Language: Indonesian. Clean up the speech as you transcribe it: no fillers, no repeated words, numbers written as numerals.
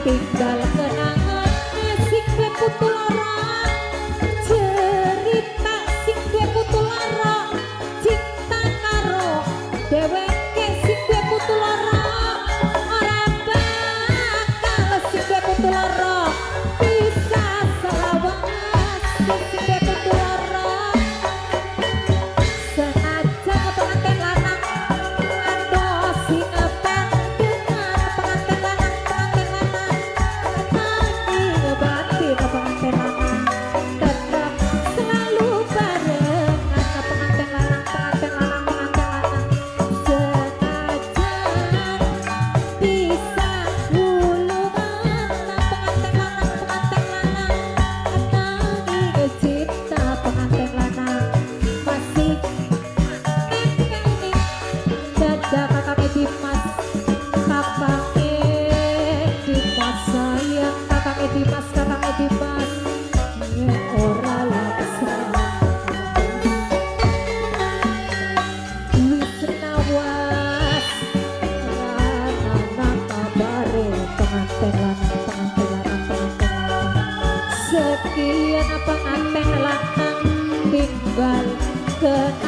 tinggal kenangan sing gue putu lara, cerita sing gue putu lara, cinta karo dheweke sing gue putu lara, ora bakal sing gue putu lara bisa selawas sing gue putu lara. Senajan pengantin lanang ando sing ngepen dengan pengantin lanang nganti ngebati pengantin lanang tetap selalu barengan pengantin lanang senajan bisa hubungan pengantin lanang nanging cinta pengantin lanang masih dada kakaknya Dimas, kakaknya Dimas sayang, kakaknya Dimas ya ora laksa wis nawas lanang kabare pengantin lanang sekian pengantin lanang tinggal ke